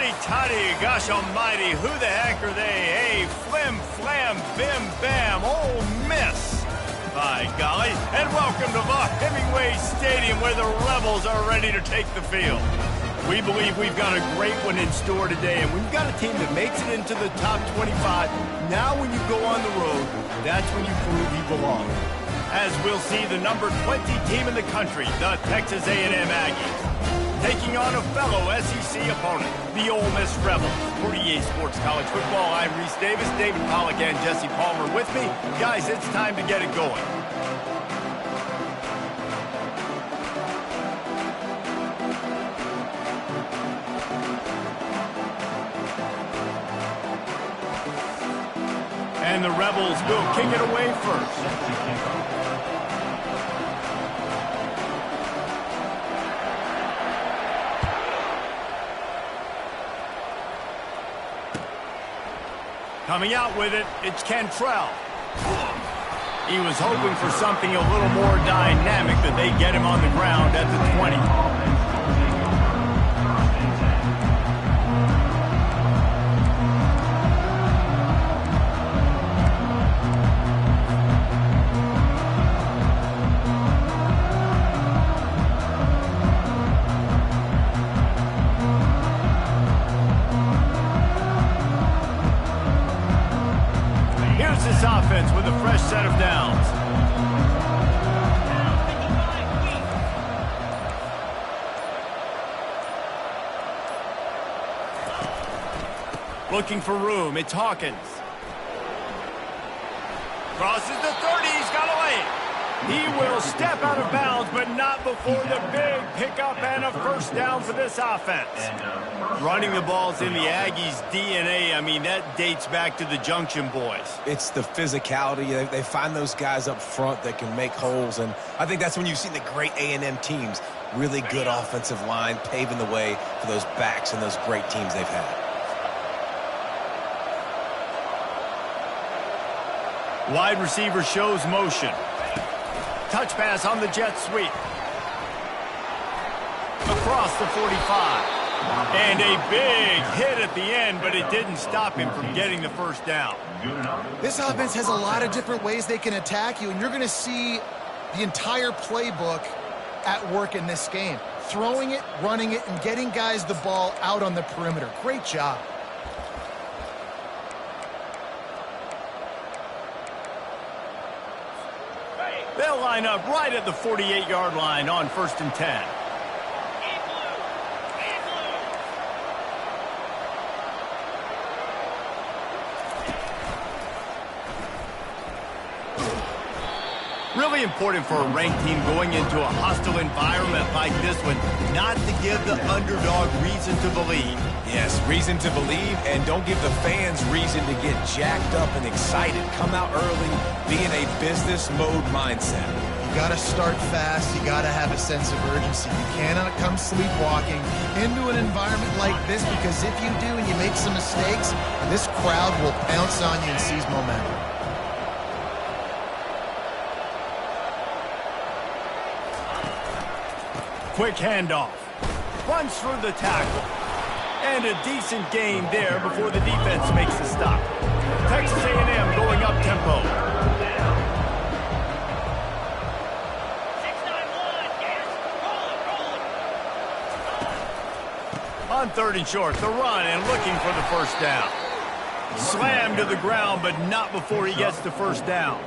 Howdy toddy, gosh almighty, who the heck are they? Hey, flim, flam, bim, bam, Ole Miss. By golly, and welcome to Hemingway Stadium where the Rebels are ready to take the field. We believe we've got a great one in store today, and we've got a team that makes it into the top 25. Now when you go on the road, that's when you prove you belong. As we'll see the number 20 team in the country, the Texas A&M Aggies, taking on a fellow SEC opponent, the Ole Miss Rebels. For EA Sports College Football, I'm Reese Davis, David Pollack, and Jesse Palmer with me. Guys, it's time to get it going. And the Rebels will kick it away first. Coming out with it, it's Cantrell. He was hoping for something a little more dynamic, but they get him on the ground at the 20. This offense with a fresh set of downs. Looking for room, it's Hawkins. Crosses the 30, he's got away. He will step out of bounds, but not before the big pickup and a first down for this offense. Running the ball's in the Aggies' DNA. I mean, that dates back to the Junction Boys. It's the physicality. They find those guys up front that can make holes, and I think that's when you've seen the great A&M teams. Really good offensive line, paving the way for those backs and those great teams they've had. Wide receiver shows motion. Touch pass on the jet sweep. Across the 45. And a big hit at the end, but it didn't stop him from getting the first down. This offense has a lot of different ways they can attack you, and you're going to see the entire playbook at work in this game. Throwing it, running it, and getting guys the ball out on the perimeter. Great job. They'll line up right at the 48-yard line on 1st and 10. Really important for a ranked team going into a hostile environment like this one, not to give the underdog reason to believe. Yes, reason to believe, and don't give the fans reason to get jacked up and excited. Come out early, be in a business mode mindset. You got to start fast. You got to have a sense of urgency. You cannot come sleepwalking into an environment like this, because if you do and you make some mistakes, this crowd will pounce on you and seize momentum. Quick handoff. Runs through the tackle. And a decent gain there before the defense makes the stop. Texas A&M going up tempo. 6-9-1, on 3rd and short, the run and looking for the first down. Slammed to the ground, but not before he gets the first down.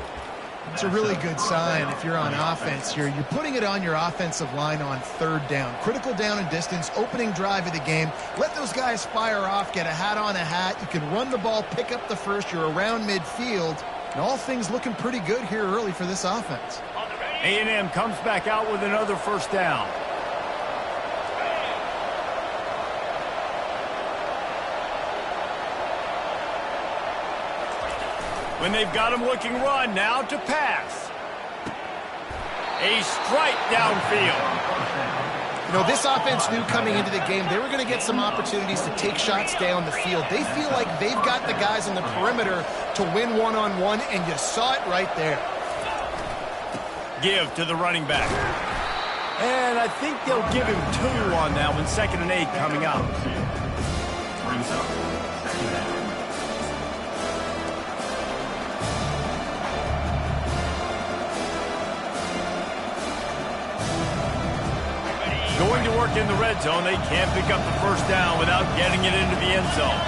It's a really good sign if you're on offense here. You're putting it on your offensive line on 3rd down. Critical down and distance, opening drive of the game. Let those guys fire off, get a hat on a hat. You can run the ball, pick up the first. You're around midfield. And all things looking pretty good here early for this offense. A&M comes back out with another first down. When they've got him looking run, now to pass. A strike downfield. You know, this offense knew coming into the game they were going to get some opportunities to take shots down the field. They feel like they've got the guys on the perimeter to win one-on-one, and you saw it right there. Give to the running back. And I think they'll give him 2 on that one. 2nd and 8 coming up. Going to work in the red zone. They can't pick up the first down without getting it into the end zone.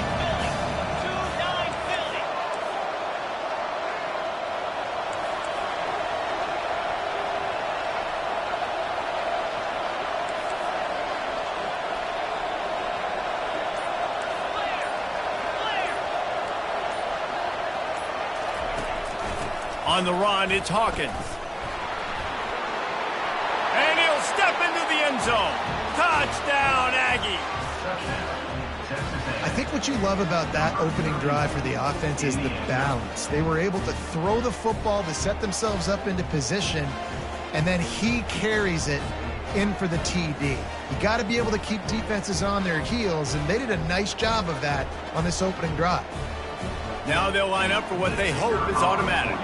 On the run, it's Hawkins. And he'll step into the end zone. Touchdown, Aggie. I think what you love about that opening drive for the offense is the balance. They were able to throw the football to set themselves up into position, and then he carries it in for the TD. You got to be able to keep defenses on their heels, and they did a nice job of that on this opening drive. Now they'll line up for what they hope is automatic.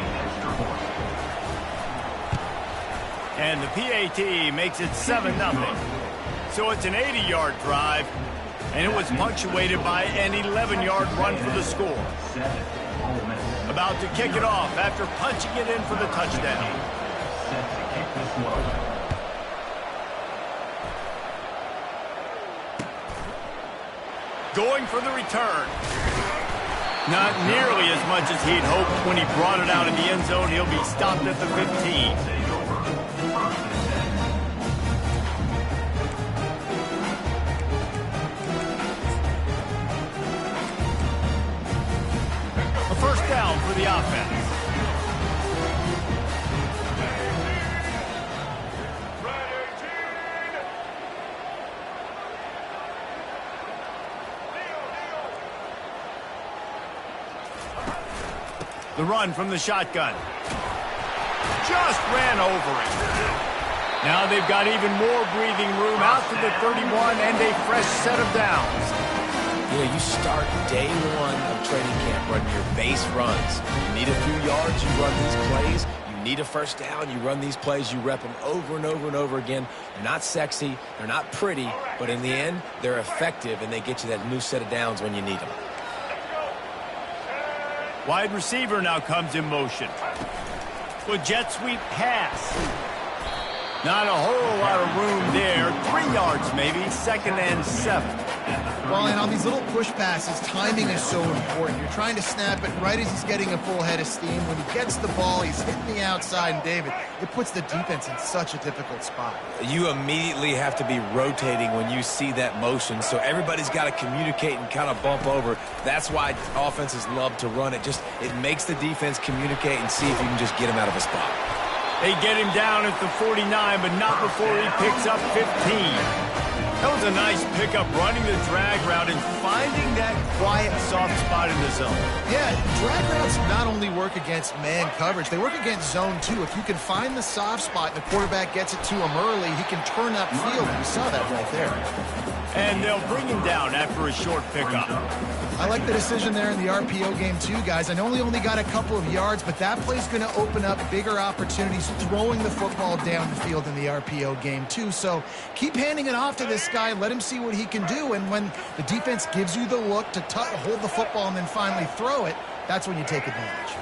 And the PAT makes it 7-0. So it's an 80-yard drive, and it was punctuated by an 11-yard run for the score. About to kick it off after punching it in for the touchdown. Going for the return. Not nearly as much as he'd hoped when he brought it out in the end zone. He'll be stopped at the 15. First down for the offense. The run from the shotgun. Just ran over it. Now they've got even more breathing room out to the 31 and a fresh set of downs. You know, you start day one of training camp running your base runs. You need a few yards, you run these plays. You need a first down, you run these plays. You rep them over and over and over again. They're not sexy, they're not pretty, but in the end, they're effective, and they get you that new set of downs when you need them. Wide receiver now comes in motion. With jet sweep pass. Not a whole lot of room there. 3 yards maybe, 2nd and 7. Well, and on these little push passes, timing is so important. You're trying to snap it right as he's getting a full head of steam. When he gets the ball, he's hitting the outside, and David, it puts the defense in such a difficult spot. You immediately have to be rotating when you see that motion, so everybody's got to communicate and kind of bump over. That's why offenses love to run it. It makes the defense communicate and see if you can just get him out of a spot. They get him down at the 49, but not before he picks up 15. That was a nice pickup, running the drag route and finding that quiet, soft spot in the zone. Yeah, drag routes not only work against man coverage, they work against zone too. If you can find the soft spot and the quarterback gets it to him early, he can turn upfield. We saw that right there. And they'll bring him down after a short pickup. I like the decision there in the RPO game too, guys. I know he only got a couple of yards, but that play's going to open up bigger opportunities throwing the football down the field in the RPO game too. So keep handing it off to this guy. Let him see what he can do. And when the defense gives you the look to hold the football and then finally throw it, that's when you take advantage.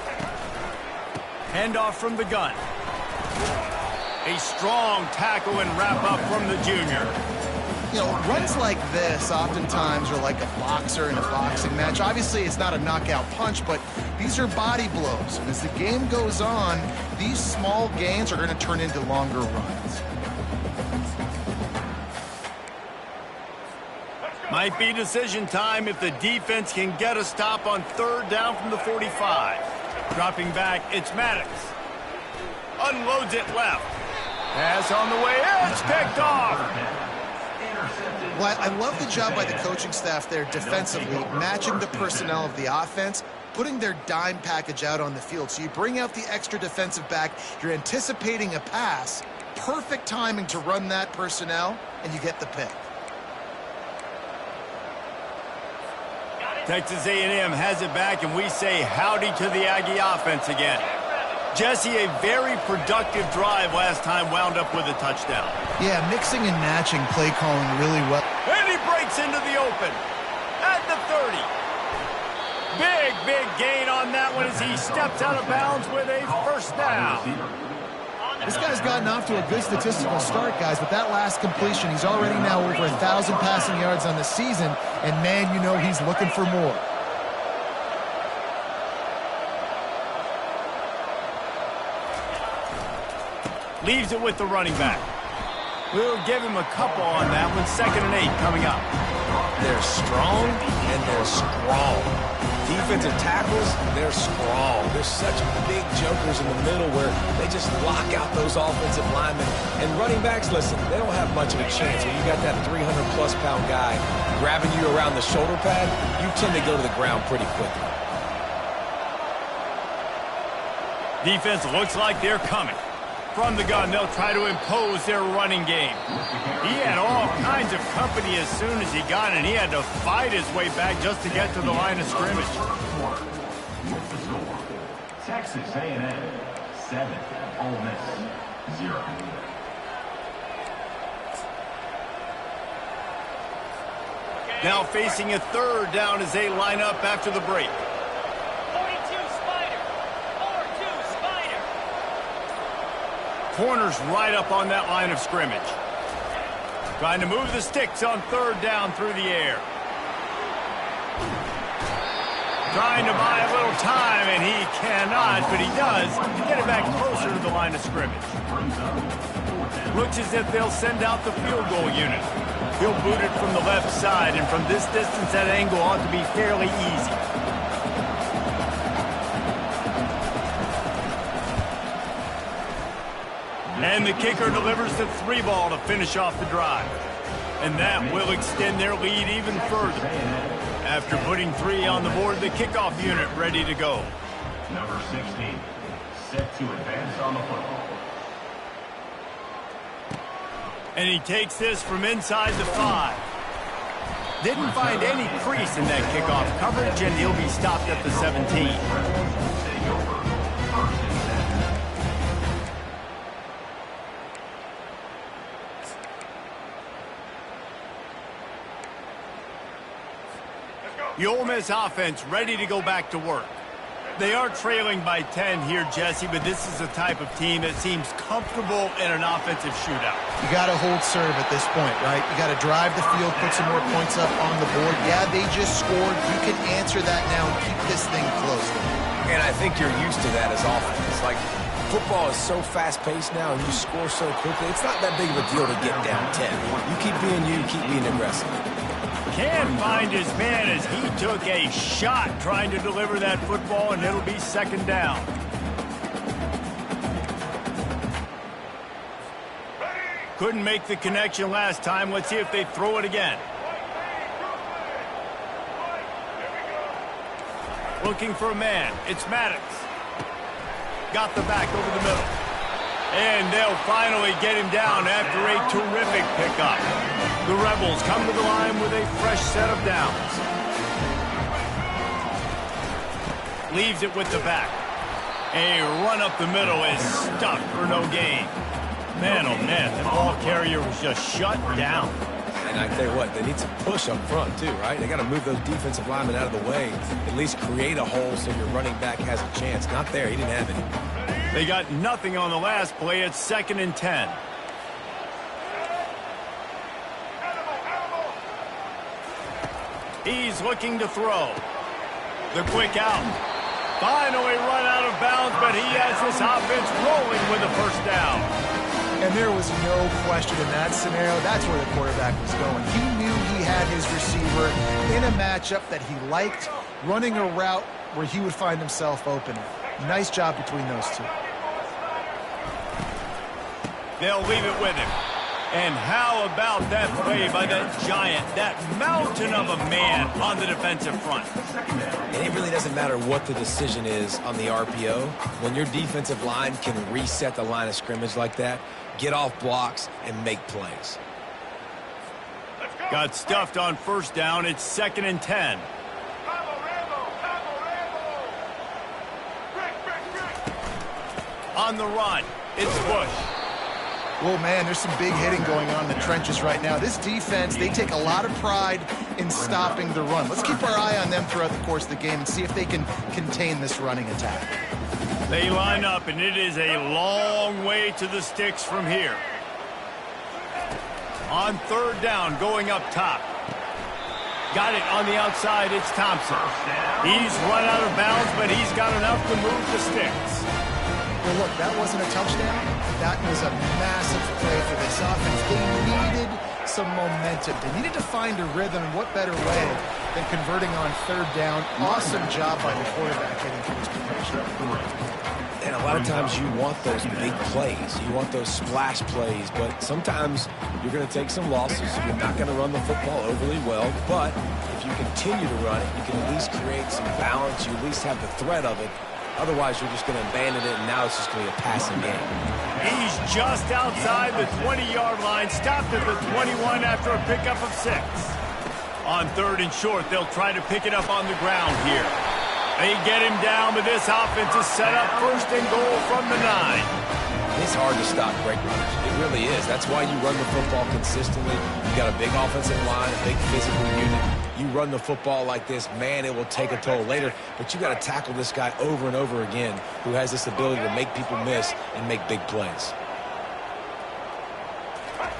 Handoff from the gun. A strong tackle and wrap up from the junior. You know, runs like this oftentimes are like a boxer in a boxing match. Obviously, it's not a knockout punch, but these are body blows. And as the game goes on, these small gains are going to turn into longer runs. Might be decision time if the defense can get a stop on 3rd down from the 45. Dropping back, it's Maddox. Unloads it left. Pass on the way, it's picked off. Well, I love the job by the coaching staff there defensively, matching the personnel of the offense, putting their dime package out on the field. So you bring out the extra defensive back, you're anticipating a pass, perfect timing to run that personnel, and you get the pick. Texas A&M has it back, and we say howdy to the Aggie offense again. Jesse, a very productive drive last time, wound up with a touchdown. Yeah, mixing and matching play calling really well. And he breaks into the open. At the 30. Big gain on that one as he steps out of bounds with a first down. This guy's gotten off to a good statistical start, guys, but that last completion, he's already now over 1,000 passing yards on the season, and man, you know he's looking for more. Leaves it with the running back. We'll give him a couple on that one. 2nd and 8 coming up. They're strong, and they're strong. Defensive tackles, they're strong. They're such big jokers in the middle where they just lock out those offensive linemen. And running backs, listen, they don't have much of a chance. When you got that 300-plus pound guy grabbing you around the shoulder pad, you tend to go to the ground pretty quickly. Defense looks like they're coming. From the gun, they'll try to impose their running game. He had all kinds of company as soon as he got it, and he had to fight his way back just to get to the line of scrimmage. Texas A&M 7, Ole Miss 0. Now facing a 3rd down as they line up after the break. Corners right up on that line of scrimmage. Trying to move the sticks on 3rd down through the air. Trying to buy a little time, and he cannot, but he does get it back closer to the line of scrimmage. Looks as if they'll send out the field goal unit. He'll boot it from the left side, and from this distance, that angle ought to be fairly easy. And the kicker delivers the 3 ball to finish off the drive. And that will extend their lead even further. After putting 3 on the board, the kickoff unit ready to go. Number 16, set to advance on the football. And he takes this from inside the 5. Didn't find any crease in that kickoff coverage, and he'll be stopped at the 17. The Ole Miss offense ready to go back to work. They are trailing by 10 here, Jesse, but this is a type of team that seems comfortable in an offensive shootout. You got to hold serve at this point, right? You got to drive the field, put some more points up on the board. Yeah, they just scored. You can answer that now and keep this thing close. And I think you're used to that as offense. Like, football is so fast-paced now, and you score so quickly. It's not that big of a deal to get down 10. You keep being you, keep being aggressive. Can't find his man as he took a shot trying to deliver that football, and it'll be 2nd down. Couldn't make the connection last time. Let's see if they throw it again. Looking for a man. It's Maddox. Got the back over the middle. And they'll finally get him down after a terrific pickup. The Rebels come to the line with a fresh set of downs. Leaves it with the back. A run up the middle is stuck for no gain. Man, oh man, the ball carrier was just shut down. And I tell you what, they need some push up front too, right? They got to move those defensive linemen out of the way, at least create a hole so your running back has a chance. Not there, he didn't have any. They got nothing on the last play. It's 2nd and 10. He's looking to throw. The quick out. Finally run out of bounds, but he has this offense rolling with a first down. And there was no question in that scenario. That's where the quarterback was going. He knew he had his receiver in a matchup that he liked, running a route where he would find himself open. Nice job between those two. They'll leave it with him. And how about that play by that giant, that mountain of a man on the defensive front? And it really doesn't matter what the decision is on the RPO. When your defensive line can reset the line of scrimmage like that, get off blocks and make plays. Got stuffed on first down. It's 2nd and 10. On the run, it's Bush. Well, man, there's some big hitting going on in the trenches right now. This defense, they take a lot of pride in stopping the run. Let's keep our eye on them throughout the course of the game and see if they can contain this running attack. They line up, and it is a long way to the sticks from here. On third down, going up top. Got it on the outside, it's Thompson. He's run out of bounds, but he's got enough to move the sticks. Well, look, that wasn't a touchdown. That was a massive play for this offense. They needed some momentum. They needed to find a rhythm, and what better way than converting on third down. Awesome job by the quarterback getting through his progression. And a lot of times you want those big plays. You want those splash plays, but sometimes you're going to take some losses. You're not going to run the football overly well, but if you continue to run it, you can at least create some balance. You at least have the threat of it. Otherwise, you're just going to abandon it, and now it's just going to be a passing game. He's just outside the 20-yard line, stopped at the 21 after a pickup of 6. On third and short, they'll try to pick it up on the ground here. They get him down, but this offense is set up first and goal from the 9. It's hard to stop great runners. It really is. That's why you run the football consistently. You got a big offensive line, a big physical unit. You run the football like this, man, it will take a toll later. But you got to tackle this guy over and over again who has this ability to make people miss and make big plays.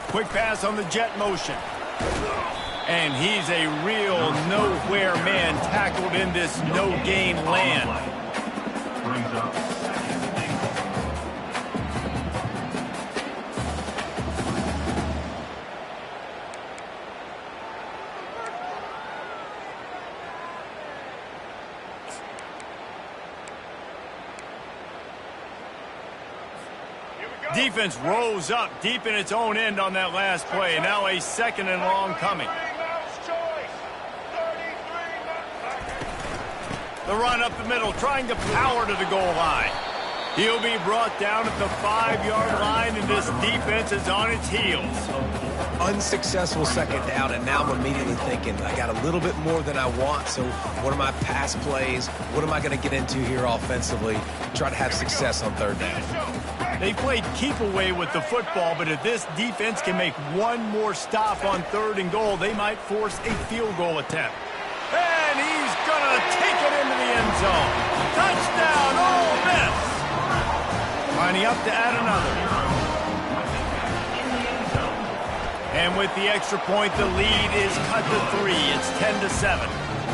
Quick pass on the jet motion. And he's a real nowhere man tackled in this no-gain land. Brings up Defense rose up deep in its own end on that last play. Now a second and long coming. The run up the middle, trying to power to the goal line. He'll be brought down at the 5-yard line, and this defense is on its heels. Unsuccessful second down, and now I'm immediately thinking, I got a little bit more than I want, so what are my pass plays? What am I going to get into here offensively? Try to have success on third down. They played keep away with the football, but if this defense can make one more stop on third and goal, they might force a field goal attempt. And he's going to take it into the end zone. Touchdown, Ole Miss. Lining up to add another. And with the extra point, the lead is cut to 3. It's 10-7.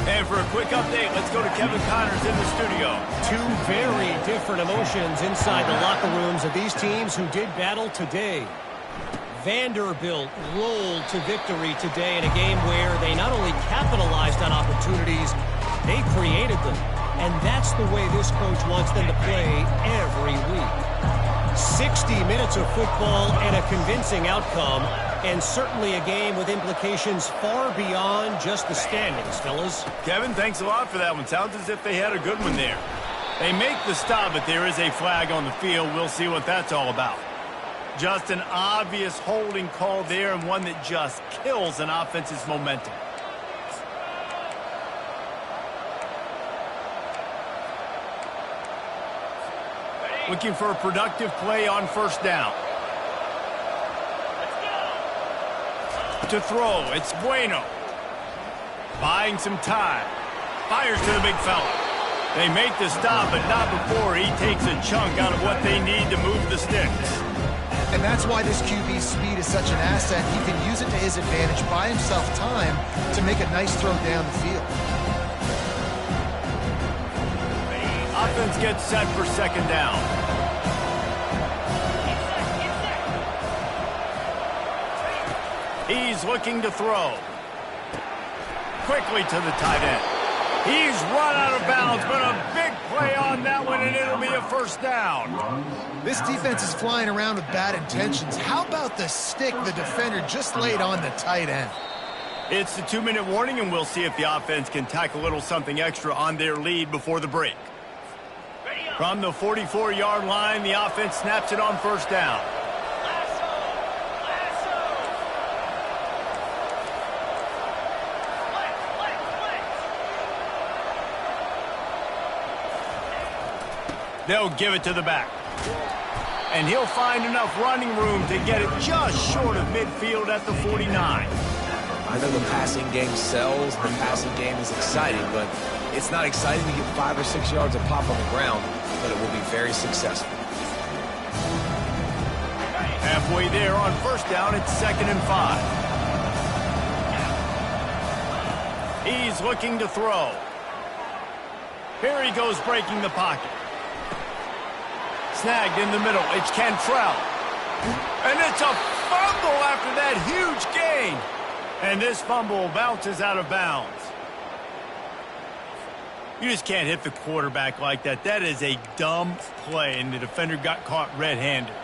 And for a quick update, let's go to Kevin Connors in the studio. Two very different emotions inside the locker rooms of these teams who did battle today. Vanderbilt rolled to victory today in a game where they not only capitalized on opportunities, they created them. And that's the way this coach wants them to play every week. 60 minutes of football and a convincing outcome, and certainly a game with implications far beyond just the standings, fellas. Kevin, thanks a lot for that one. Sounds as if they had a good one there. They make the stop, but there is a flag on the field. We'll see what that's all about. Just an obvious holding call there, and one that just kills an offense's momentum. Looking for a productive play on first down. To throw, it's Bueno. Buying some time. Fires to the big fella. They make the stop, but not before he takes a chunk out of what they need to move the sticks. And that's why this QB's speed is such an asset. He can use it to his advantage, buy himself time to make a nice throw down the field. Offense gets set for second down. He's looking to throw. Quickly to the tight end. He's run out of bounds, but a big play on that one, and it'll be a first down. This defense is flying around with bad intentions. How about the stick the defender just laid on the tight end? It's the 2-minute warning, and we'll see if the offense can tack a little something extra on their lead before the break. From the 44-yard line, the offense snaps it on first down. They'll give it to the back. And he'll find enough running room to get it just short of midfield at the 49. I know the passing game sells, the passing game is exciting, but it's not exciting to get 5 or 6 yards of pop on the ground, but it will be very successful. Halfway there on first down, it's 2nd and 5. He's looking to throw. Here he goes breaking the pocket. Snagged in the middle. It's Cantrell. And it's a fumble after that huge gain. And this fumble bounces out of bounds. You just can't hit the quarterback like that. That is a dumb play, and the defender got caught red-handed.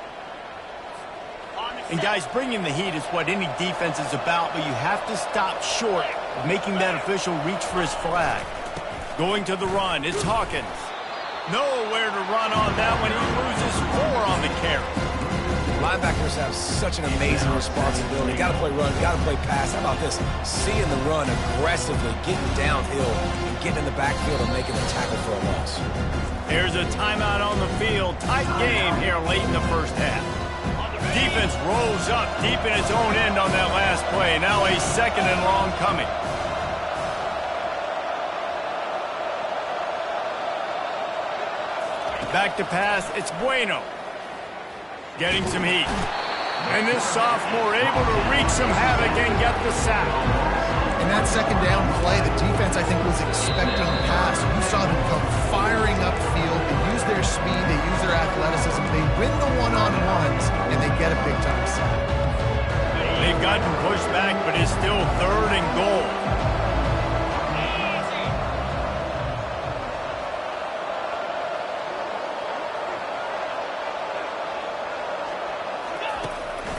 And guys, bringing the heat is what any defense is about, but you have to stop short of making that official reach for his flag. Going to the run, it's Hawkins. Nowhere to run on that one. He loses 4 on the carry. Linebackers have such an amazing responsibility. Got to play run, got to play pass. How about this? Seeing the run aggressively, getting downhill, and getting in the backfield and making a tackle for a loss. There's a timeout on the field. Tight game here late in the first half. Defense rolls up deep in its own end on that last play. Now a 2nd and long coming. Back to pass, it's Bueno. Getting some heat. And this sophomore able to wreak some havoc and get the sack. In that 2nd down play, the defense, I think, was expecting pass. You saw them come firing upfield. They use their speed, they use their athleticism. They win the one-on-ones, and they get a big-time sack. They've gotten pushed back, but it's still 3rd and goal.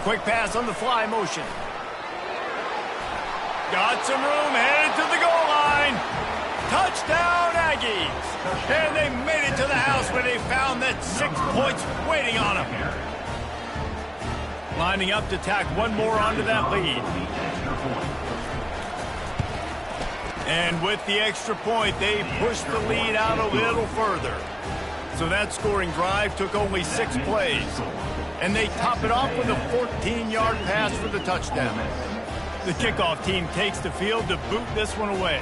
Quick pass on the fly motion. Got some room, headed to the goal line. Touchdown, Aggies. And they made it to the house where they found that 6 points waiting on them. Lining up to tack one more onto that lead. And with the extra point, they pushed the lead out a little further. So that scoring drive took only 6 plays. And they top it off with a 14-yard pass for the touchdown. The kickoff team takes the field to boot this one away.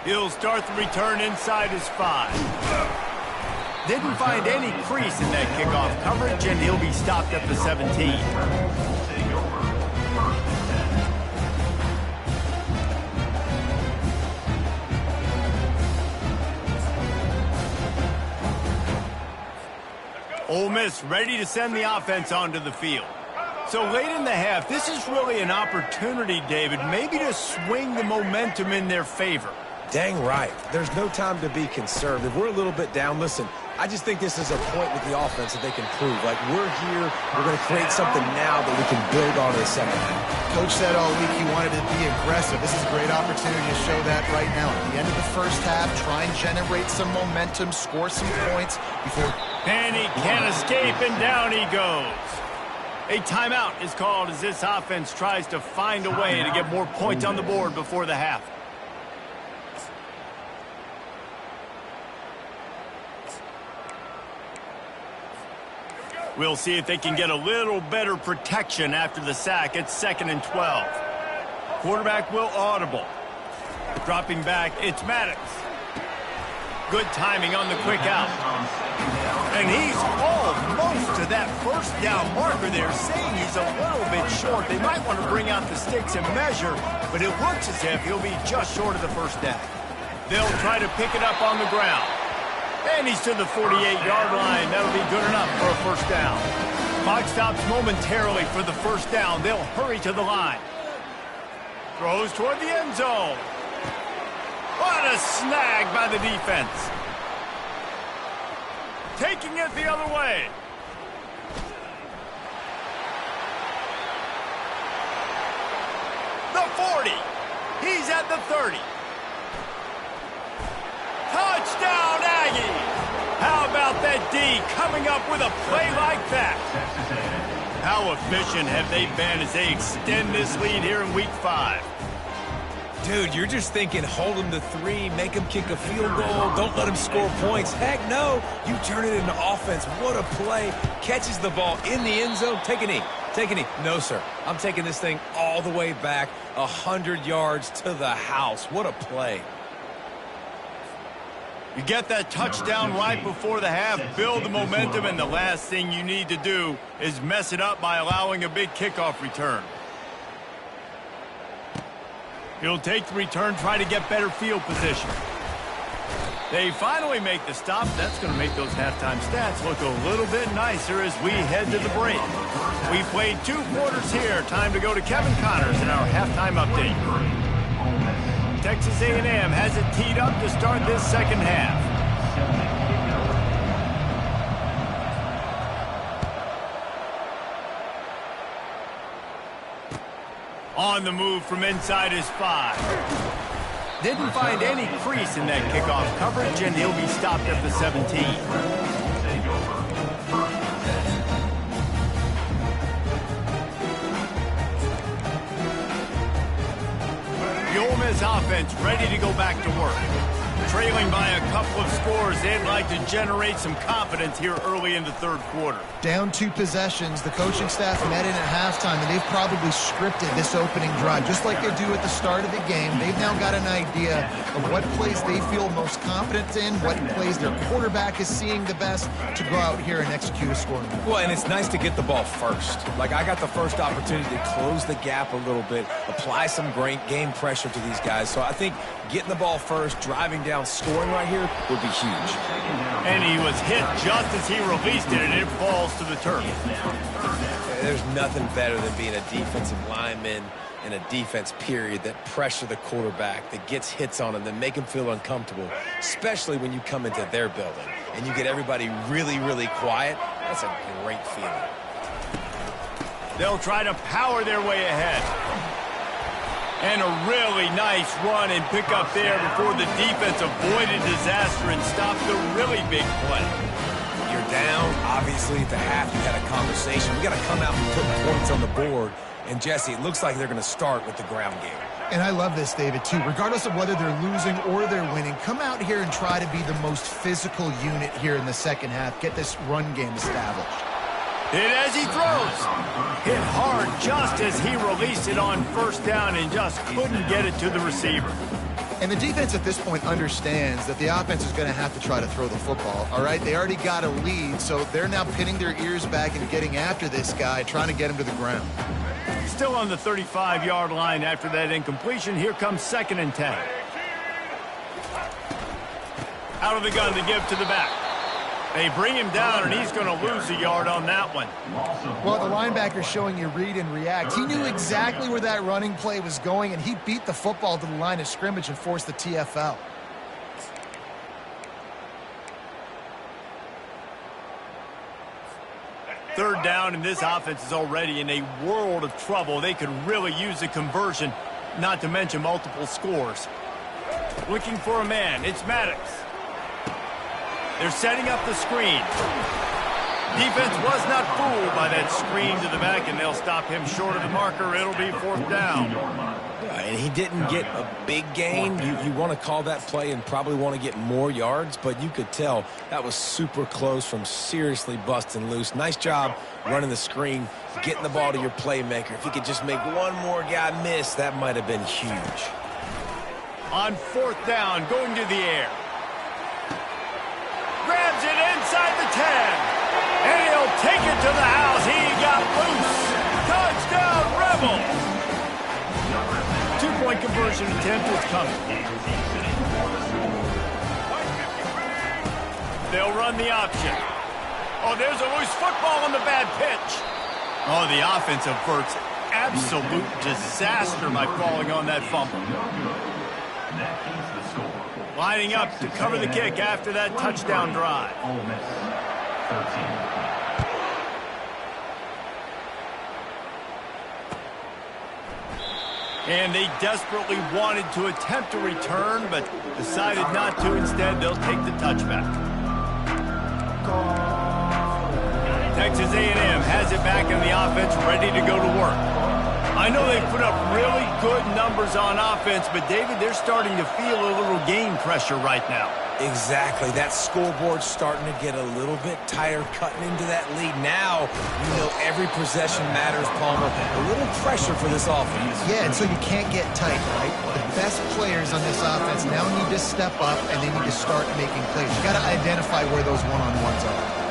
He'll start the return inside his 5. Didn't find any crease in that kickoff coverage, and he'll be stopped at the 17. Ole Miss ready to send the offense onto the field. So late in the half, this is really an opportunity, David, maybe to swing the momentum in their favor. Dang right. There's no time to be conservative. We're a little bit down. Listen, I just think this is a point with the offense that they can prove. Like, we're here, we're going to create something now that we can build on in the 2nd half. Coach said all week he wanted to be aggressive. This is a great opportunity to show that right now. At the end of the first half, try and generate some momentum, score some points before... And he can't escape, and down he goes. A timeout is called as this offense tries to find a way to get more points on the board before the half. We'll see if they can get a little better protection after the sack. It's 2nd and 12. Quarterback will audible. Dropping back, it's Maddox. Good timing on the quick out. And he's almost to that first down marker there, saying he's a little bit short. They might want to bring out the sticks and measure, but it looks as if he'll be just short of the first down. They'll try to pick it up on the ground. And he's to the 48-yard line. That'll be good enough for a first down. Clock stops momentarily for the first down. They'll hurry to the line. Throws toward the end zone. What a snag by the defense. Taking it the other way. The 40. He's at the 30. Touchdown, Aggies! How about that D coming up with a play like that? How efficient have they been as they extend this lead here in Week 5? Dude, you're just thinking, hold him to 3, make him kick a field goal, don't let him score points. Heck no, you turn it into offense. What a play. Catches the ball in the end zone. Take a knee. Take a knee. No, sir. I'm taking this thing all the way back, 100 yards to the house. What a play. You get that touchdown right before the half, build the momentum, and the last thing you need to do is mess it up by allowing a big kickoff return. He'll take the return, try to get better field position. They finally make the stop. That's going to make those halftime stats look a little bit nicer as we head to the break. We played 2 quarters here. Time to go to Kevin Connors in our halftime update. Texas A&M has it teed up to start this second half. On the move from inside his 5. Didn't find any crease in that kickoff coverage, and he'll be stopped at the 17. The Ole Miss offense ready to go back to work. Trailing by a couple of scores, they'd like to generate some confidence here early in the third quarter. Down 2 possessions, the coaching staff met in at halftime, and they've probably scripted this opening drive, just like they do at the start of the game. They've now got an idea of what plays they feel most confident in, what plays their quarterback is seeing the best to go out here and execute a scoring. Well, and it's nice to get the ball first. Like, I got the first opportunity to close the gap a little bit, apply some great game pressure to these guys. So I think getting the ball first, driving down, scoring right here would be huge. And he was hit just as he released it, and it falls to the turf. There's nothing better than being a defensive lineman in a defense period that pressure the quarterback, that gets hits on him, that make him feel uncomfortable, especially when you come into their building and you get everybody really, really quiet. That's a great feeling. They'll try to power their way ahead. And a really nice run and pick up there before the defense avoided disaster and stopped the really big play. You're down. Obviously, at the half, you had a conversation. We got to come out and put points on the board. And, Jesse, it looks like they're going to start with the ground game. And I love this, David, too. Regardless of whether they're losing or they're winning, come out here and try to be the most physical unit here in the second half. Get this run game established. Hit as he throws. Hit hard just as he released it on first down and just couldn't get it to the receiver. And the defense at this point understands that the offense is going to have to try to throw the football, all right? They already got a lead, so they're now pinning their ears back and getting after this guy, trying to get him to the ground. Still on the 35-yard line after that incompletion. Here comes 2nd and 10. Out of the gun to give to the back. They bring him down, and he's going to lose a yard on that one. Well, the linebacker's showing you read and react. He knew exactly where that running play was going, and he beat the football to the line of scrimmage and forced the TFL. Third down, and this offense is already in a world of trouble. They could really use a conversion, not to mention multiple scores. Looking for a man. It's Maddox. They're setting up the screen. Defense was not fooled by that screen to the back, and they'll stop him short of the marker. It'll be 4th down. And he didn't get a big gain. You want to call that play and probably want to get more yards, but you could tell that was super close from seriously busting loose. Nice job running the screen, getting the ball to your playmaker. If he could just make one more guy miss, that might have been huge. On 4th down, going to the air. Grabs it inside the 10. And he'll take it to the house. He got loose. Touchdown, Rebels. 2-point conversion attempt is coming. They'll run the option. Oh, there's a loose football on the bad pitch. Oh, the offense averts absolute disaster by falling on that fumble. Lining up to cover the kick after that touchdown drive. And they desperately wanted to attempt a return, but decided not to. Instead, they'll take the touchback. Texas A&M has it back in the offense, ready to go to work. I know they've put up really good numbers on offense, but, David, they're starting to feel a little game pressure right now. Exactly. That scoreboard's starting to get a little bit tired cutting into that lead. Now, you know every possession matters, Palmer. A little pressure for this offense. Yeah, and so you can't get tight, right? The best players on this offense now need to step up, and they need to start making plays. You got to identify where those one-on-ones are.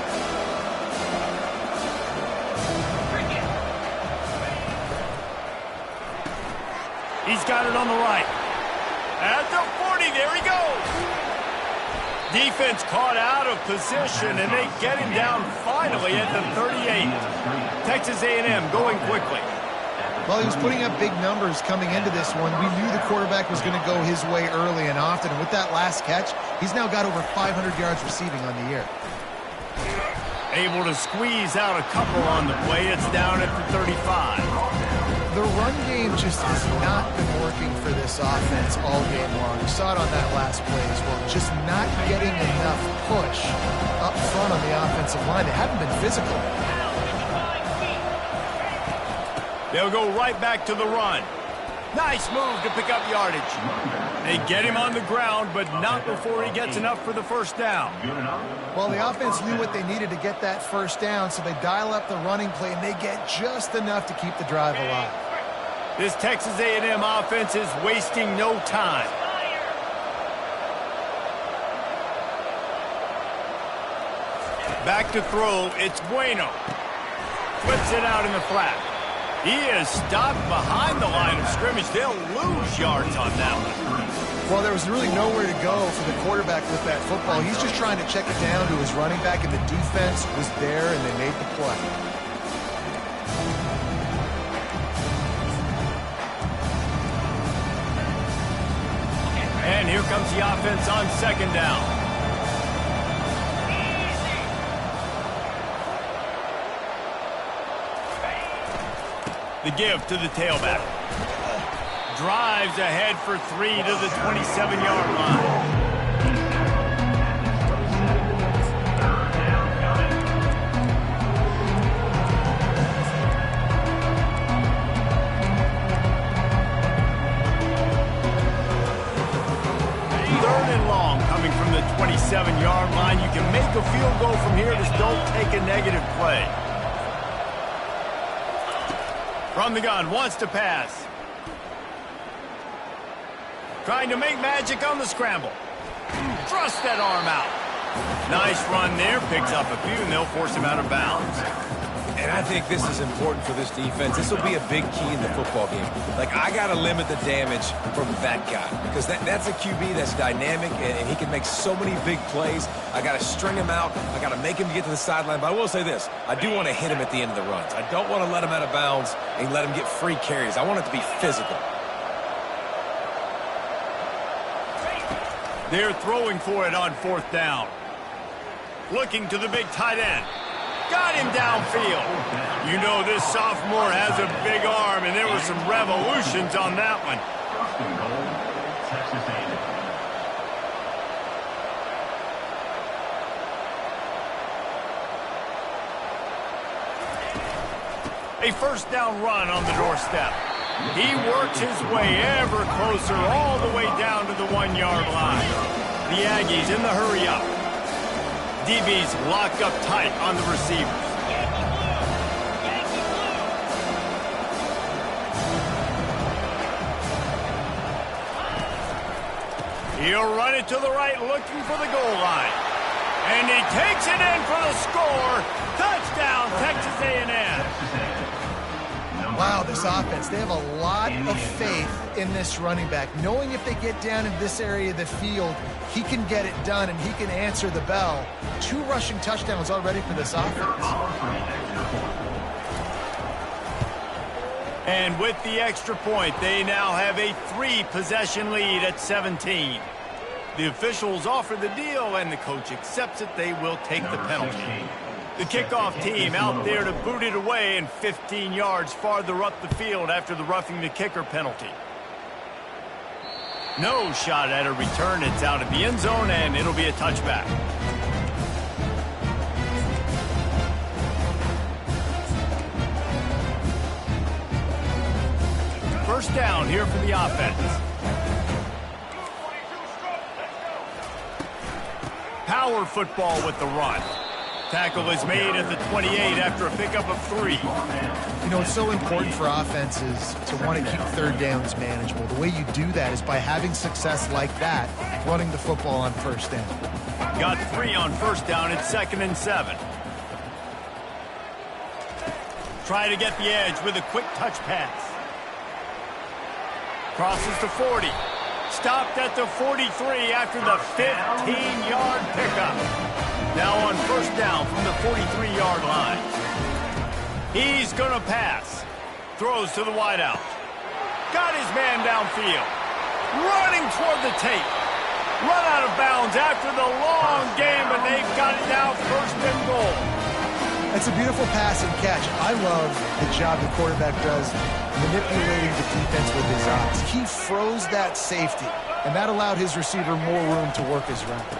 He's got it on the right. At the 40, there he goes. Defense caught out of position, and they get him down finally at the 38. Texas A&M going quickly. Well, he was putting up big numbers coming into this one. We knew the quarterback was going to go his way early and often. And with that last catch, he's now got over 500 yards receiving on the year. Able to squeeze out a couple on the play. It's down at the 35. The run game just has not been working for this offense all game long. You saw it on that last play as well. Just not getting enough push up front on the offensive line. They haven't been physical. They'll go right back to the run. Nice move to pick up yardage. They get him on the ground, but not before he gets enough for the first down. Well, the offense knew what they needed to get that first down, so they dial up the running play, and they get just enough to keep the drive alive. This Texas A&M offense is wasting no time. Back to throw, it's Bueno. Flips it out in the flat. He is stopped behind the line of scrimmage. They'll lose yards on that one. Well, there was really nowhere to go for the quarterback with that football. He's just trying to check it down to his running back, and the defense was there, and they made the play. And here comes the offense on second down. The give to the tailback. Drives ahead for 3 to the 27-yard line. Third and long coming from the 27-yard line. You can make a field goal from here. Just don't take a negative play. From the gun, wants to pass. Trying to make magic on the scramble. Thrust that arm out. Nice run there. Picks up a few, and they'll force him out of bounds. And I think this is important for this defense. This will be a big key in the football game. Like, I got to limit the damage from that guy because that's a QB that's dynamic, and he can make so many big plays. I got to string him out. I got to make him get to the sideline. But I will say this. I do want to hit him at the end of the runs. I don't want to let him out of bounds and let him get free carries. I want it to be physical. They're throwing for it on fourth down. Looking to the big tight end. Got him downfield. You know this sophomore has a big arm, and there were some revolutions on that one. A first down run on the doorstep. He works his way ever closer all the way down to the 1-yard line. The Aggies in the hurry up. DBs locked up tight on the receivers. He'll run it to the right, looking for the goal line. And he takes it in for the score. Touchdown, Texas A&M. Wow, this offense, they have a lot of faith in this running back. Knowing if they get down in this area of the field, he can get it done and he can answer the bell. 2 rushing touchdowns already for this offense. And with the extra point, they now have a 3-possession lead at 17. The officials offer the deal, and the coach accepts it. They will take the penalty. The kickoff team out there to boot it away and 15 yards farther up the field after the roughing the kicker penalty. No shot at a return. It's out of the end zone, and it'll be a touchback. first down here for the offense. Power football with the run. Tackle is made at the 28 after a pickup of 3. You know, it's so important for offenses to want to keep third downs manageable. The way you do that is by having success like that, running the football on first down. Got 3 on first down. It's 2nd and 7. Try to get the edge with a quick touch pass. Crosses to 40. Stopped at the 43 after the 15-yard pickup. Now on first down from the 43-yard line. He's going to pass. Throws to the wideout. Got his man downfield. Running toward the tape. Run out of bounds after the long game, and they've got it now first and goal. It's a beautiful pass and catch. I love the job the quarterback does manipulating the defense with his eyes. He froze that safety, and that allowed his receiver more room to work his route.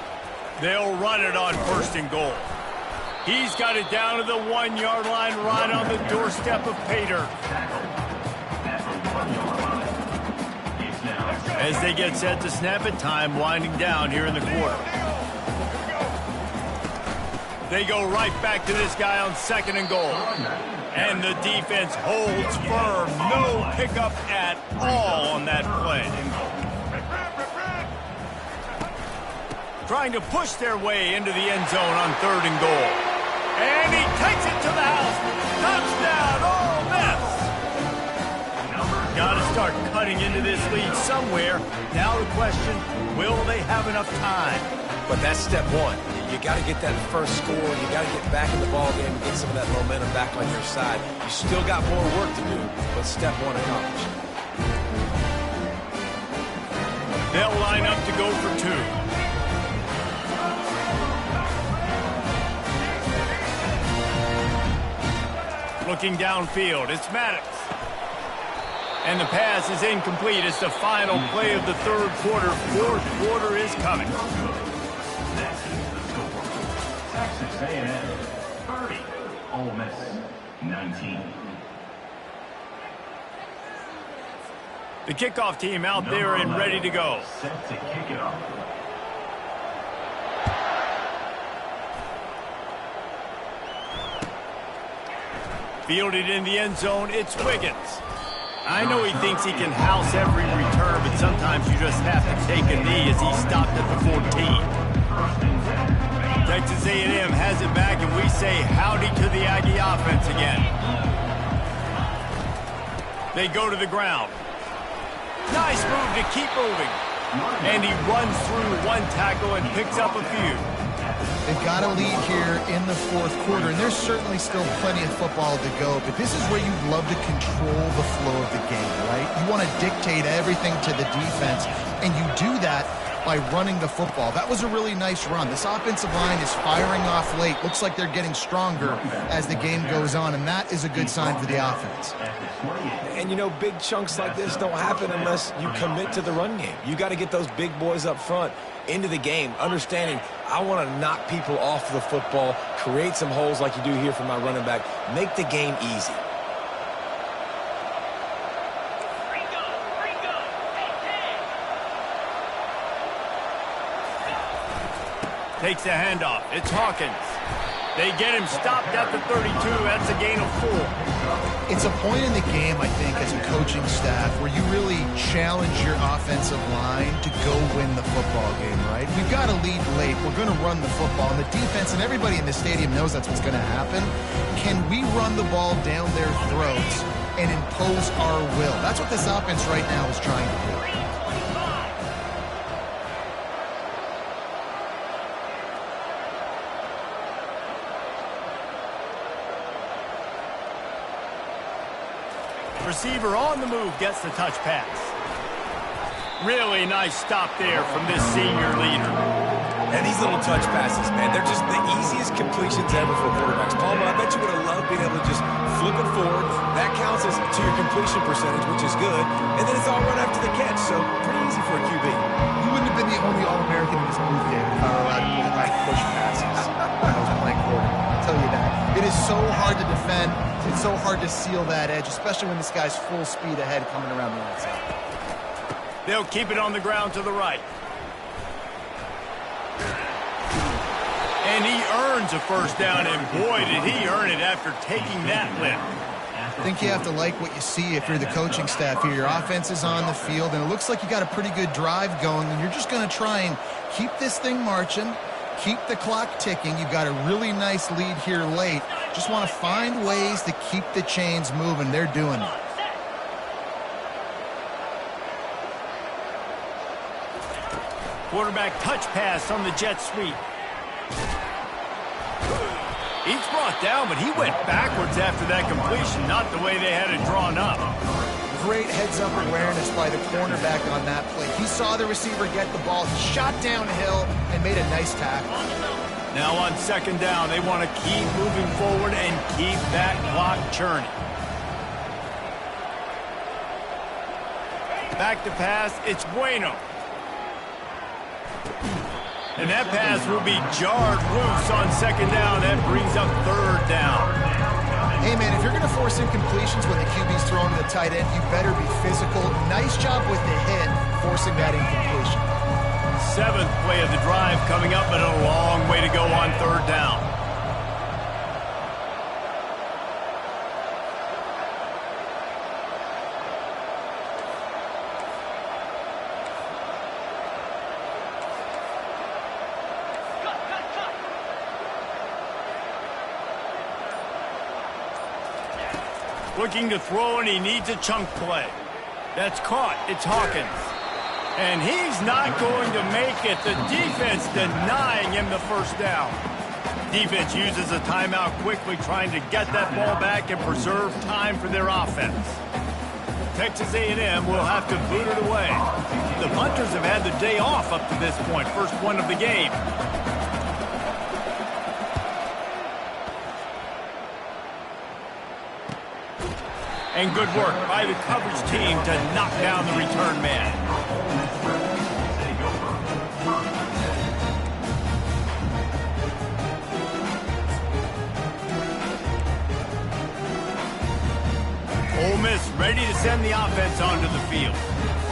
They'll run it on first and goal. He's got it down to the 1-yard line right on the doorstep of Pater. As they get set to snap it, time winding down here in the quarter. They go right back to this guy on 2nd and goal. And the defense holds firm. No pickup at all on that play. Trying to push their way into the end zone on 3rd and goal. And he takes it to the house. Touchdown, Ole Miss. Got to start cutting into this lead somewhere. Now the question, will they have enough time? But that's step one. You got to get that first score. You got to get back in the ball game and get some of that momentum back on your side. You still got more work to do, but step one accomplished. They'll line up to go for 2. Looking downfield, it's Maddox. And the pass is incomplete. It's the final play of the 3rd quarter. 4th quarter is coming. Texas A&M 30, Ole Miss 19. The kickoff team out there and ready to go. Set to kick it off. Fielded in the end zone, it's Wiggins. I know he thinks he can house every return, but sometimes you just have to take a knee as he stopped at the 14. Texas A&M has it back, and we say howdy to the Aggie offense again. They go to the ground. Nice move to keep moving. And he runs through 1 tackle and picks up a few. They've got a lead here in the 4th quarter, and there's certainly still plenty of football to go, but this is where you'd love to control the flow of the game, right? You want to dictate everything to the defense, and you do that by running the football. That was a really nice run. This offensive line is firing off late. Looks like they're getting stronger as the game goes on, and that is a good sign for the offense. And, you know, big chunks like this don't happen unless you commit to the run game. You got to get those big boys up front into the game, understanding I want to knock people off the football, create some holes like you do here for my running back, make the game easy. Takes the handoff. It's Hawkins. They get him stopped at the 32. That's a gain of 4. It's a point in the game, I think, as a coaching staff where you really challenge your offensive line to go win the football game, right? We've got to lead late. We're going to run the football. And the defense and everybody in the stadium knows that's what's going to happen. Can we run the ball down their throats and impose our will? That's what this offense right now is trying to do. Receiver on the move gets the touch pass. Really nice stop there from this senior leader. And these little touch passes, man, they're just the easiest completions ever for quarterbacks. Palmer, I bet you would have loved being able to just flip it forward. That counts as to your completion percentage, which is good. And then it's all run after the catch, so pretty easy for a QB. You wouldn't have been the only All-American in this booth game if I were allowed to pull back push passes when I was playing quarterback. I'll tell you that. It is so hard to defend. It's so hard to seal that edge, especially when this guy's full speed ahead coming around the outside. They'll keep it on the ground to the right. And he earns a first down, and boy, did he earn it after taking that lift. I think you have to like what you see if you're the coaching staff here. Your offense is on the field, and it looks like you got a pretty good drive going, and you're just going to try and keep this thing marching, keep the clock ticking. You've got a really nice lead here late. Just want to find ways to keep the chains moving. They're doing it. Quarterback touch pass on the jet sweep. He's brought down, but he went backwards after that completion, not the way they had it drawn up. Great heads-up awareness by the cornerback on that play. He saw the receiver get the ball, he shot downhill, and made a nice tackle. Now on second down, they want to keep moving forward and keep that clock churning. Back to pass, it's Bueno. And that pass will be jarred loose on second down. That brings up third down. Hey, man, if you're going to force incompletions when the QB's throwing to the tight end, you better be physical. Nice job with the hit, forcing that incompletion. Seventh play of the drive coming up, but a long way to go on third down. Looking to throw, and he needs a chunk play. That's caught. It's Hawkins. And he's not going to make it. The defense denying him the first down. Defense uses a timeout quickly, trying to get that ball back and preserve time for their offense. Texas A&M will have to boot it away. The punters have had the day off up to this point. First one of the game. And good work by the coverage team to knock down the return man. Ole Miss ready to send the offense onto the field.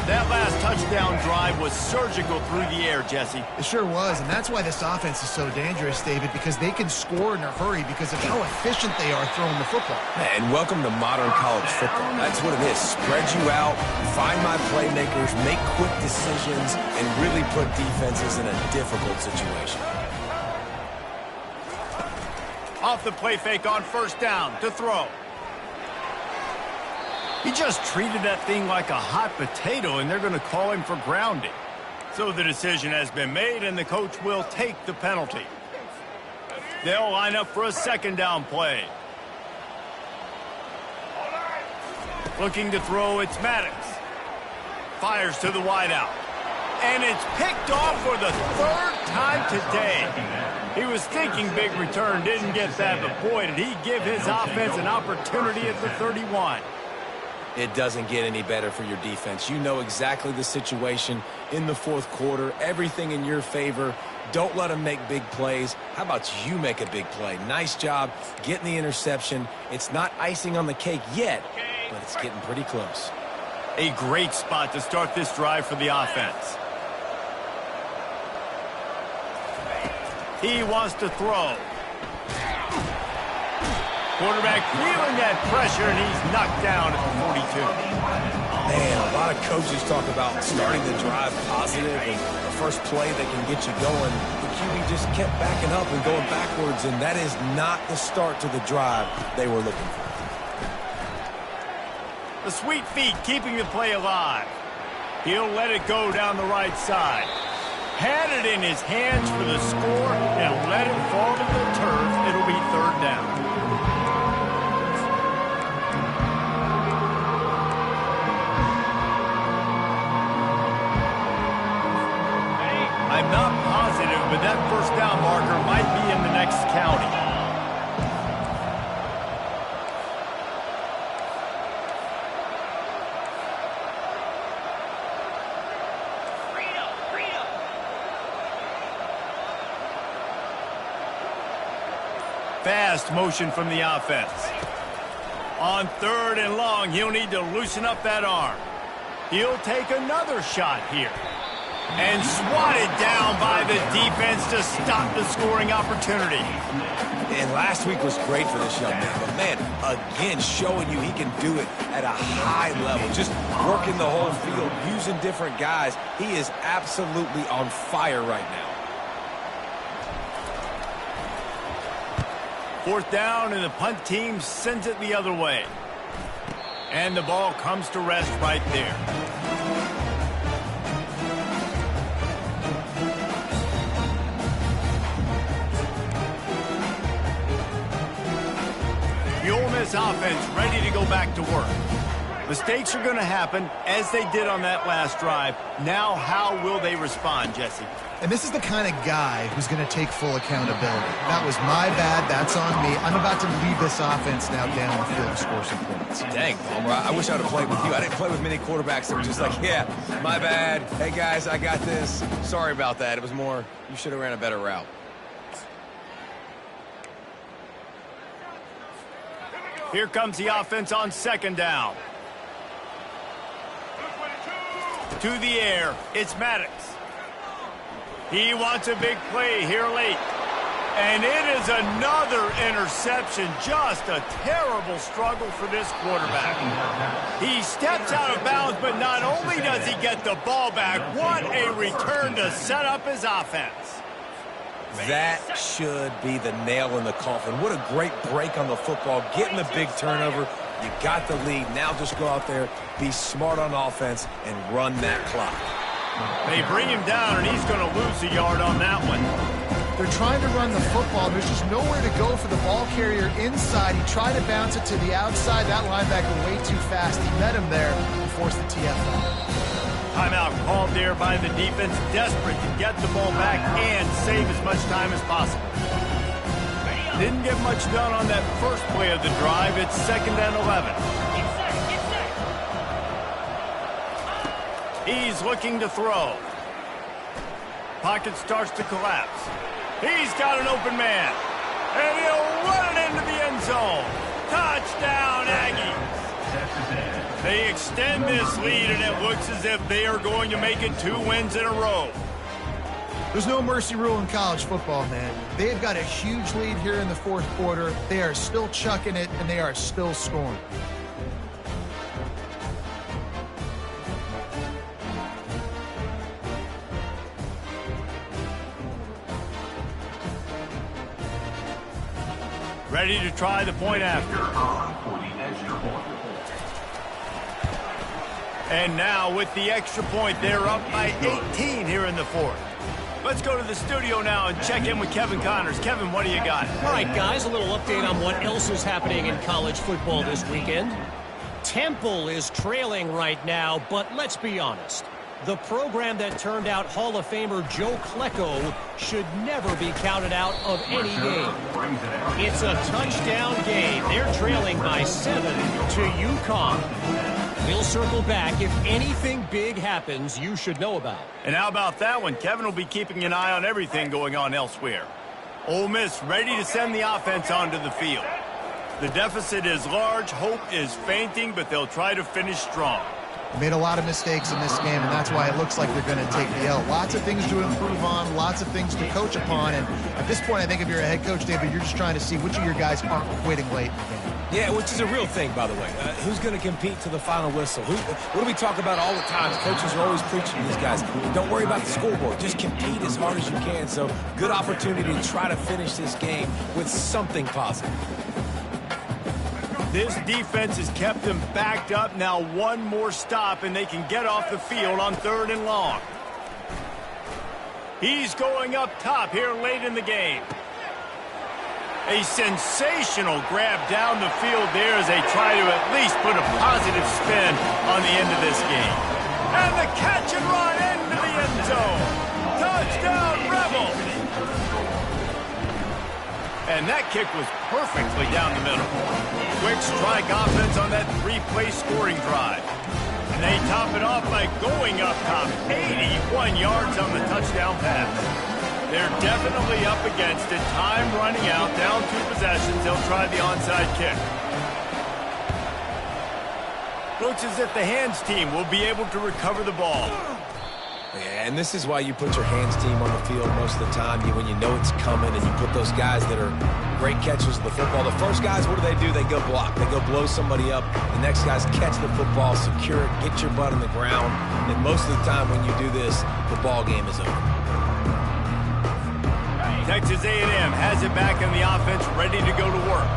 That last touchdown drive was surgical through the air, Jesse. It sure was, and that's why this offense is so dangerous, David, because they can score in a hurry because of how efficient they are throwing the football. And welcome to modern college football. That's what it is. Spread you out, find my playmakers, make quick decisions, and really put defenses in a difficult situation. Off the play fake on first down to throw. He just treated that thing like a hot potato, and they're going to call him for grounding. So the decision has been made, and the coach will take the penalty. They'll line up for a second down play. Looking to throw, it's Maddox. Fires to the wideout. And it's picked off for the third time today. He was thinking big return, didn't get that, but boy, did he give his offense an opportunity at the 31. It doesn't get any better for your defense. You know exactly the situation in the fourth quarter, everything in your favor. Don't let them make big plays. How about you make a big play? Nice job getting the interception. It's not icing on the cake yet, but it's getting pretty close. A great spot to start this drive for the offense. He wants to throw. Quarterback feeling that pressure, and he's knocked down at the 42. Man, a lot of coaches talk about starting the drive positive and the first play that can get you going. The QB just kept backing up and going backwards, and that is not the start to the drive they were looking for. The sweet feet keeping the play alive. He'll let it go down the right side. Had it in his hands for the score and let it fall to the turf. It'll be third down. I'm not positive, but that first down marker might be in the next county. Fast motion from the offense. On 3rd and long, he'll need to loosen up that arm. He'll take another shot here. And swatted down by the defense to stop the scoring opportunity. And last week was great for this young man. But, man, again, showing you he can do it at a high level. Just working the whole field, using different guys. He is absolutely on fire right now. 4th down, and the punt team sends it the other way. And the ball comes to rest right there. The Ole Miss offense ready to go back to work. Mistakes are going to happen, as they did on that last drive. Now, how will they respond, Jesse? And this is the kind of guy who's going to take full accountability. That was my bad. That's on me. I'm about to lead this offense now down the field to score some points. Dang, Palmer, I wish I would have played with you. I didn't play with many quarterbacks that were just like, yeah, my bad. Hey, guys, I got this. Sorry about that. It was more, you should have ran a better route. Here comes the offense on 2nd down. To the air, it's Maddox. He wants a big play here late. And it is another interception. Just a terrible struggle for this quarterback. He steps out of bounds, but not only does he get the ball back, what a return to set up his offense. That should be the nail in the coffin. What a great break on the football. Getting the big turnover. You got the lead. Now just go out there, be smart on offense, and run that clock. They bring him down, and he's going to lose a yard on that one. They're trying to run the football. There's just nowhere to go for the ball carrier inside. He tried to bounce it to the outside. That linebacker way too fast. He met him there and forced the TFL. Timeout called there by the defense, desperate to get the ball back and save as much time as possible. Didn't get much done on that first play of the drive. It's 2nd and 11. He's looking to throw. Pocket starts to collapse. He's got an open man. And he'll run it into the end zone. Touchdown, Aggies. They extend this lead, and it looks as if they are going to make it 2 wins in a row. There's no mercy rule in college football, man. They've got a huge lead here in the 4th quarter. They are still chucking it, and they are still scoring. Ready to try the point after. And now with the extra point, they're up by 18 here in the 4th. Let's go to the studio now and check in with Kevin Connors. Kevin, what do you got? All right, guys, a little update on what else is happening in college football this weekend. Temple is trailing right now, but let's be honest. The program that turned out Hall of Famer Joe Klecko should never be counted out of any game. It's a touchdown game. They're trailing by 7 to UConn. We'll circle back. If anything big happens, you should know about. And how about that one? Kevin will be keeping an eye on everything going on elsewhere. Ole Miss ready to send the offense onto the field. The deficit is large. Hope is fainting, but they'll try to finish strong. Made a lot of mistakes in this game, and that's why it looks like they're going to take the L. Lots of things to improve on, lots of things to coach upon, and at this point, I think if you're a head coach, David, you're just trying to see which of your guys aren't quitting late in the game. Yeah, which is a real thing, by the way. Who's going to compete to the final whistle? What do we talk about all the time? Coaches are always preaching to these guys. Don't worry about the scoreboard. Just compete as hard as you can. So, good opportunity to try to finish this game with something positive. This defense has kept them backed up. Now one more stop, and they can get off the field on 3rd and long. He's going up top here late in the game. A sensational grab down the field there as they try to at least put a positive spin on the end of this game. And the catch and run into the end zone. Touchdown, Rebels! And that kick was perfectly down the middle. Quick strike offense on that 3-play scoring drive. And they top it off by going up top. 81 yards on the touchdown pass. They're definitely up against it. Time running out. Down 2 possessions. They'll try the onside kick. Looks as if the hands team will be able to recover the ball. Yeah, and this is why you put your hands team on the field most of the time when you know it's coming, and you put those guys that are great catchers of the football. The first guys, what do? They go block. They go blow somebody up. The next guys catch the football, secure it, get your butt on the ground. And most of the time when you do this, the ball game is over. Texas A&M has it back in the offense, ready to go to work.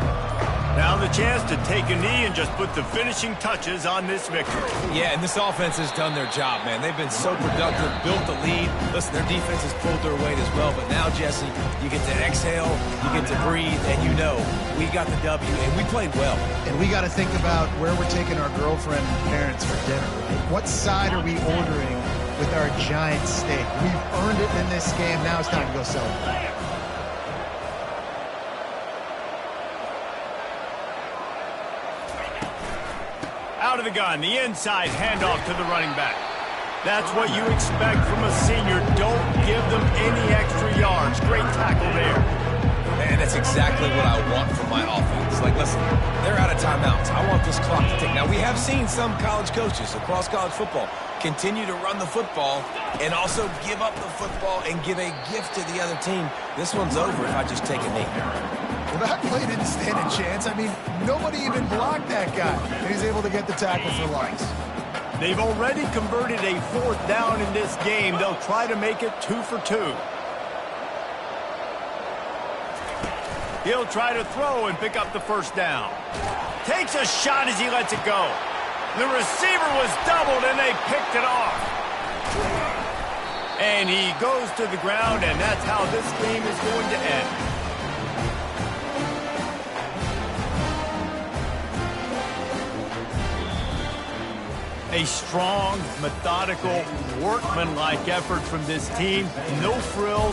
Now the chance to take a knee and just put the finishing touches on this victory. Yeah, and this offense has done their job, man. They've been so productive, built the lead. Listen, their defense has pulled their weight as well. But now, Jesse, you get to exhale, you get to breathe, and you know we got the W, and we played well. And we got to think about where we're taking our girlfriend and parents for dinner, right? What side are we ordering with our giant steak? We've earned it in this game. Now it's time to go celebrate. Out of the gun, the inside handoff to the running back. That's what you expect from a senior. Don't give them any extra yards. Great tackle there. And that's exactly what I want from my offense. Like, listen, they're out of timeouts. I want this clock to tick. Now, we have seen some college coaches across college football continue to run the football and also give up the football and give a gift to the other team. This one's over if I just take a knee. Well, that play didn't stand a chance. I mean, nobody even blocked that guy. And he's able to get the tackle for loss. They've already converted a 4th down in this game. They'll try to make it 2 for 2. He'll try to throw and pick up the 1st down. Takes a shot as he lets it go. The receiver was doubled and they picked it off. And he goes to the ground, and that's how this game is going to end. A strong, methodical, workmanlike effort from this team. No frills.